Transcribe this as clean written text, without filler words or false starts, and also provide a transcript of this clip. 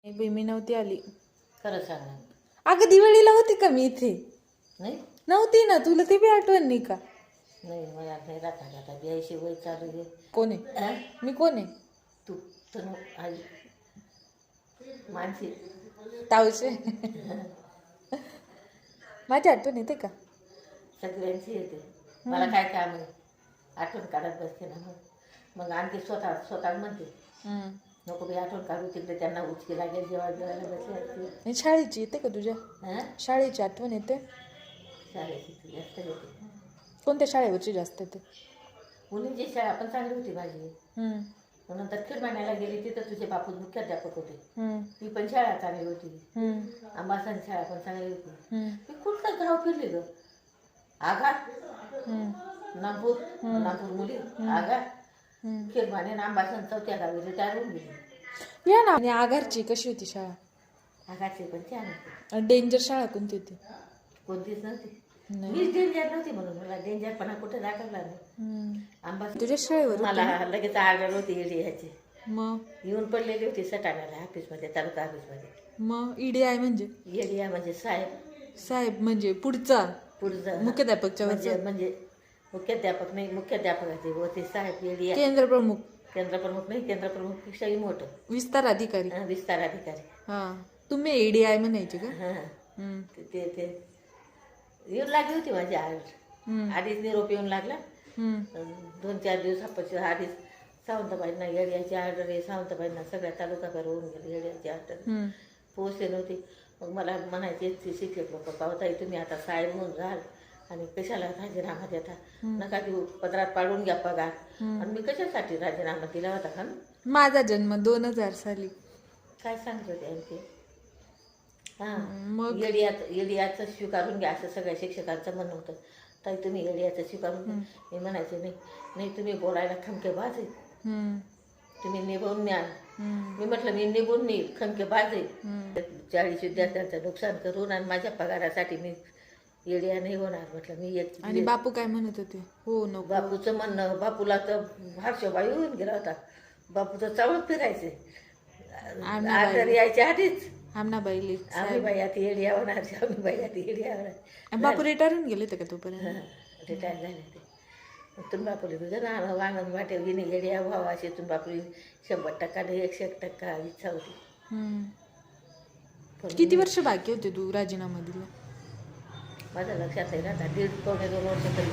मी नव्हती आली. खरं सांग ना. अगं दिवाळीला होती का मी इथे? नाही नव्हती ना. तुला ती बी आठवण नाही का? नाही मला नाही राहता आता बियाशी वय चालू आहे. कोण आहे? हा? मी कोण आहे? तू तनु आई मानसी तावशे. माझी आठवण येते का? सगळ्यांची येते. मला काय काम आहे, आठवण काढत बसते ना. मग आणखी स्वतः म्हणते नको बी आठवण काढू, तिकडे त्यांना उचकी लागेल जेव्हा जेवायला बसले असते. नाही, शाळेची येते का तुझ्या? हां शाळेची आठवण येते? शाळेची ती जास्त येते. कोणत्या शाळेवरची जास्त येते? मुलींची शाळा पण चांगली होती माझी. मग नंतर खिरमाण्याला गेली, तिथं तुझे बापू मुख्याध्यापक होते. ती पण शाळा चांगली होती. अंबासन शाळा पण चांगली होती. मी कुठलं गाव फिरले ग. आघाट, नागपूर मुली, आघाट, खिरमाने, अंबासन, चौथ्या गावी रिटायर होऊन गेली. या ना. आणि आगारची कशी होती शाळा? आघाटची पण छान होती. डेंजर शाळा कोणती होती? कोणतीच नव्हती. नाही. मीच डेंजर नव्हती म्हणून मला डेंजरपणा कुठे दाखवला नाही. अंबासन तुझ्या शाळेवर मला लगेच आर्डर होती एरियाची. मग येऊन पडलेली होती सटाण्याला ऑफिसमध्ये, तालुका ऑफिसमध्ये. मग EDI म्हणजे? एरिया म्हणजे साहेब. साहेब म्हणजे पुढचा पुढचं मुख्याध्यापकच्या वरचा? म्हणजे मुख्याध्यापक नाही, मुख्याध्यापकाचे होते साहेब. एरिया केंद्र प्रमुख. केंद्र प्रमुख नाही, केंद्र प्रमुख पेक्षाही मोठं विस्तार अधिकारी. विस्तार अधिकारी. हा, तुम्ही EDI म्हणायचे का? हां ते येऊन लागली होती माझी आर्डर. आधीच निरोप येऊन लागला. 2-4 दिवसापासून आधीच सावंतबाईंना एरियाची ऑर्डर आहे, सावंतबाईंना सगळ्या तालुकाभर होऊन गेली एरियाची ऑर्डर. पोहोचले नव्हती. मग मला म्हणायचे शिक्षक लोक, पावताई तुम्ही आता साहेब म्हणून राहाल आणि कशाला राजीनामा देता, नका देऊ, पदरात पाडून घ्या पगार. आणि मी कशासाठी राजीनामा दिला होता का? माझा जन्म 2000 साली. काय सांगत होते आणखी? हां मग एडियाचं स्वीकारून घ्या असं सगळ्या शिक्षकांचं म्हणणं होतं. ताई तुम्ही एडियाचं स्वीकारून घ्या. मी म्हणायचे नाही तुम्ही बोलायला खमकेबाज आहे, तुम्ही निभवून न्या. मी म्हटलं मी निभून नाही, खमकेबाज आहे. 40 विद्यार्थ्यांचं नुकसान करून आणि माझ्या पगारासाठी मी एडिया नाही होणार म्हटलं. मी एक आणि बापू काय म्हणत होते? हो नको. बापूचं म्हणणं, बापूला तर हर्षबाई होऊन गेला होता. बापू तर चावत फिरायचे. ऑर्डर यायच्या आधीच आमना बैली आम्ही बाई आता एडिया होणार, आम्ही बाई आता एडिया होणार. बापू रिटायर होऊन गेले होते का तोपर्यंत? रिटायर झाले ते. मग तुम्ही बापूला तुझं आनंद वाटेल विनी एडिया व्हावा अशी तुम्ही बापूली 100% नाही 101% इच्छा होती. किती वर्ष बाकी होते तू राजीनामा दिला? माझ्या लक्षात आहे ना आता 1.5-2 वर्ष तरी